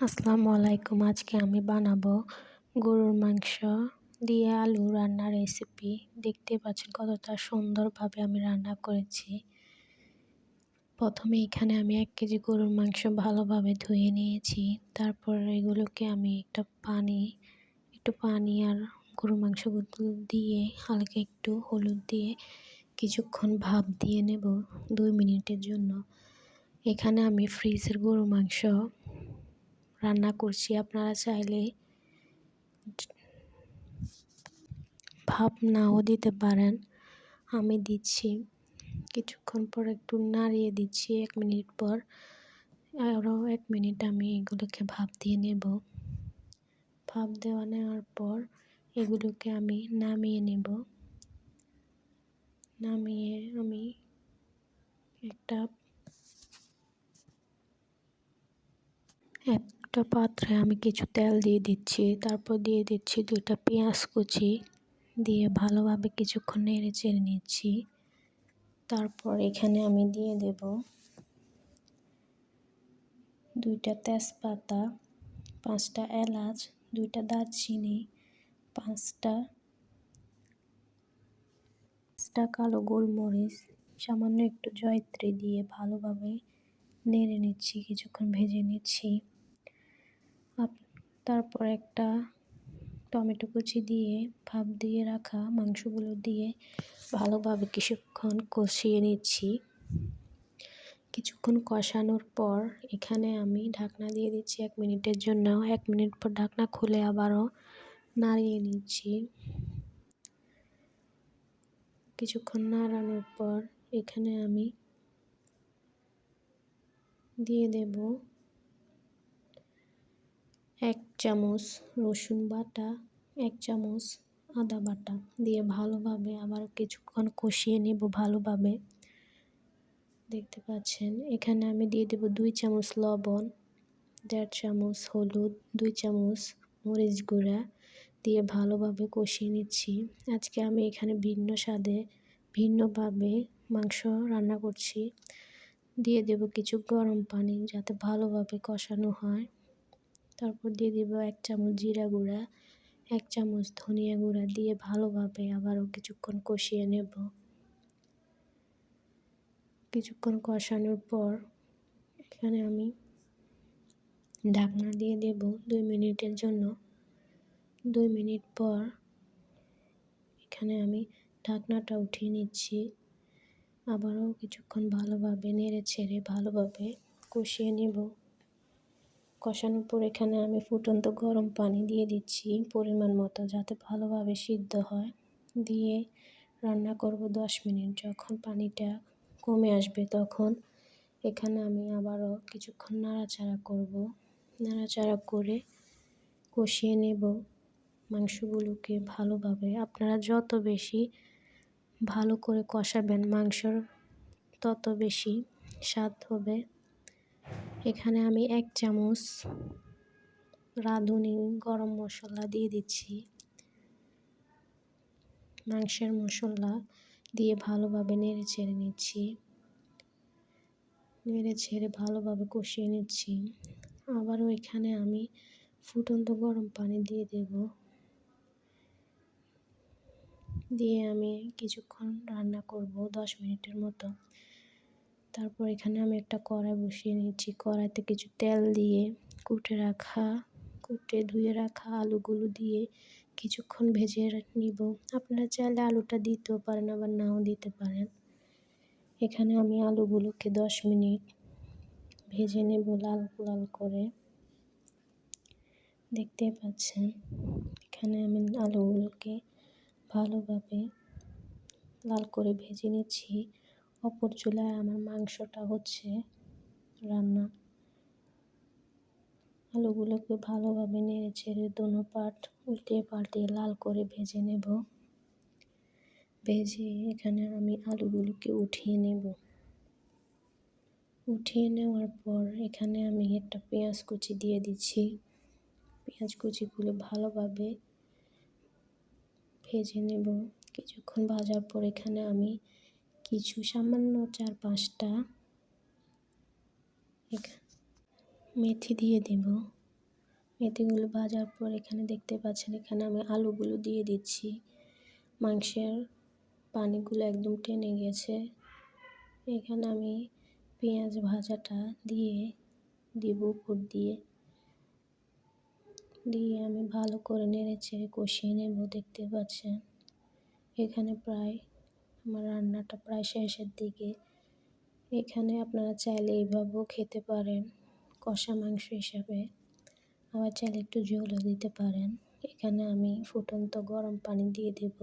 আসসালামু আলাইকুম। আজকে আমি বানাবো গরুর মাংস দিয়ে আলু রান্নার রেসিপি। দেখতে পাচ্ছেন কতটা সুন্দরভাবে আমি রান্না করেছি। প্রথমে এখানে আমি 1 কেজি গরুর মাংস ভালোভাবে ধুয়ে নিয়েছি। তারপর এগুলোকে আমি একটু পানি আর গরুর মাংসগুলো দিয়ে হালকা একটু হলুদ দিয়ে কিছুক্ষণ ভাপ দিয়ে নেব 2 মিনিটের জন্য। এখানে আমি ফ্রিজের গরুর মাংস রান্না করছি। আপনারা চাইলে ভাপ নাও দিতে পারেন। আমি দিচ্ছি কিছুক্ষণ পর একটু নাড়িয়ে দিচ্ছি 1 মিনিট পর। আরও 1 মিনিট আমি এগুলোকে ভাপ দিয়ে নেব। ভাপ নেওয়ার পর এগুলোকে আমি নামিয়ে নেব। নামিয়ে আমি একটা পাত্রে আমি কিছু তেল দিয়ে দিচ্ছি। তারপর দিয়ে দিচ্ছি 2টা পেঁয়াজ কুচি দিয়ে ভালোভাবে কিছুক্ষণ নেড়ে চেড়ে নিচ্ছি। তারপর এখানে আমি দিয়ে দেব 2টা তেজপাতা, 5টা এলাচ, 2টা দারচিনি, 5টা কালো গোলমরিচ, সামান্য একটু জয়িত্রী দিয়ে ভালোভাবে নেড়ে নিচ্ছি, কিছুক্ষণ ভেজে নিচ্ছি। তারপর একটা টমেটো কুচি দিয়ে ভাপ দিয়ে রাখা মাংসগুলো দিয়ে ভালোভাবে কিছুক্ষণ কষিয়ে নিচ্ছি। কিছুক্ষণ কষানোর পর এখানে আমি ঢাকনা দিয়ে দিচ্ছি 1 মিনিটের জন্য। 1 মিনিট পর ঢাকনা খুলে আবারও নাড়িয়ে নিচ্ছি। কিছুক্ষণ নাড়ানোর পর এখানে আমি দিয়ে দেব 1 চামচ রসুন বাটা, 1 চামচ আদা বাটা দিয়ে ভালোভাবে আবার কিছুক্ষণ কষিয়ে নেব ভালোভাবে। দেখতে পাচ্ছেন এখানে আমি দিয়ে দেব 2 চামচ লবণ, 1.5 চামচ হলুদ, 2 চামচ মরিচ গুঁড়া দিয়ে ভালোভাবে কষিয়ে নিচ্ছি। আজকে আমি এখানে ভিন্নভাবে মাংস রান্না করছি। দিয়ে দেব কিছু গরম পানি যাতে ভালোভাবে কষানো হয়। তারপর দিয়ে দেব 1 চামচ জিরা গুঁড়া, 1 চামচ ধনিয়া গুঁড়া দিয়ে ভালোভাবে আবারও কিছুক্ষণ কষিয়ে নেব। কিছুক্ষণ কষানোর পর এখানে আমি ঢাকনা দিয়ে দেব 2 মিনিটের জন্য। 2 মিনিট পর এখানে আমি ঢাকনাটা উঠিয়ে নিচ্ছি। আবারও কিছুক্ষণ ভালোভাবে নেড়ে ছেড়ে ভালোভাবে কষিয়ে নেব। কষানোর পর এখানে আমি ফুটন্ত গরম পানি দিয়ে দিচ্ছি পরিমাণ মতো যাতে ভালোভাবে সিদ্ধ হয়। দিয়ে রান্না করব 10 মিনিট। যখন পানিটা কমে আসবে তখন এখানে আমি আবারও কিছুক্ষণ নাড়াচাড়া করব। নাড়াচাড়া করে কষিয়ে নেব মাংসগুলোকে ভালোভাবে। আপনারা যত বেশি ভালো করে কষাবেন মাংসর তত বেশি স্বাদ হবে। এখানে আমি 1 চামচ রাঁধুনি গরম মশলা দিয়ে দিচ্ছি। মাংসের মশলা দিয়ে ভালোভাবে নেড়ে ছেড়ে নিচ্ছি। নেড়ে ছেড়ে ভালোভাবে কষিয়ে নিচ্ছি। আবারও এখানে আমি ফুটন্ত গরম পানি দিয়ে দেব। দিয়ে আমি কিছুক্ষণ রান্না করব 10 মিনিটের মতো। তারপর এখানে আমি একটা কড়াই বসিয়ে নিচ্ছি। কড়াইতে কিছু তেল দিয়ে কুটে ধুয়ে রাখা আলুগুলো দিয়ে কিছুক্ষণ ভেজে নিব। আপনারা চাইলে আলুটা দিতেও পারেন আবার নাও দিতে পারেন। এখানে আমি আলুগুলোকে 10 মিনিট ভেজে নেব লাল লাল করে। দেখতে পাচ্ছেন এখানে আমি আলুগুলোকে ভালোভাবে লাল করে ভেজে নিচ্ছি। অপর চুলায় আমার মাংসটা হচ্ছে রান্না। আলুগুলোকে ভালোভাবে নেড়ে ছেড়ে দোনো পাট উল্টে পাল্টে লাল করে ভেজে নেব। ভেজে এখানে আমি আলুগুলোকে উঠিয়ে নেব। উঠিয়ে নেওয়ার পর এখানে আমি একটা পেঁয়াজ কুচি দিয়ে দিচ্ছি। পেঁয়াজ কুচিগুলো ভালোভাবে ভেজে নেব। কিছুক্ষণ ভাজার পর এখানে আমি কিছু সামান্য 4-5টা মেথি দিয়ে দেব। মেথিগুলো ভাজার পর এখানে দেখতে পাচ্ছেন এখানে আমি আলুগুলো দিয়ে দিচ্ছি। মাংসের পানিগুলো একদম টেনে গেছে। এখানে আমি পেঁয়াজ ভাজাটা দিয়ে দিব উপর দিয়ে আমি ভালো করে নেড়েচেড়ে কষিয়ে নেব। দেখতে পাচ্ছেন এখানে প্রায় আমার রান্নাটা প্রায় শেষের দিকে। এখানে আপনারা চাইলে এইভাবেও খেতে পারেন কষা মাংস হিসাবে, আবার চাইলে একটু ঝোলও দিতে পারেন। এখানে আমি ফুটন্ত গরম পানি দিয়ে দেব,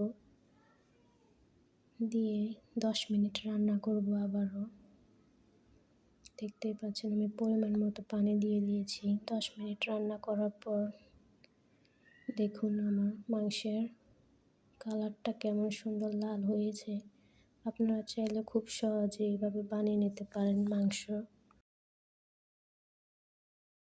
দিয়ে 10 মিনিট রান্না করব আবারও। দেখতেই পাচ্ছেন আমি পরিমাণ মতো পানি দিয়ে দিয়েছি। 10 মিনিট রান্না করার পর দেখুন আমার মাংসের কালারটা কেমন সুন্দর লাল হয়েছে। আপনারা চাইলে খুব সহজে এইভাবে বানিয়ে নিতে পারেন মাংস।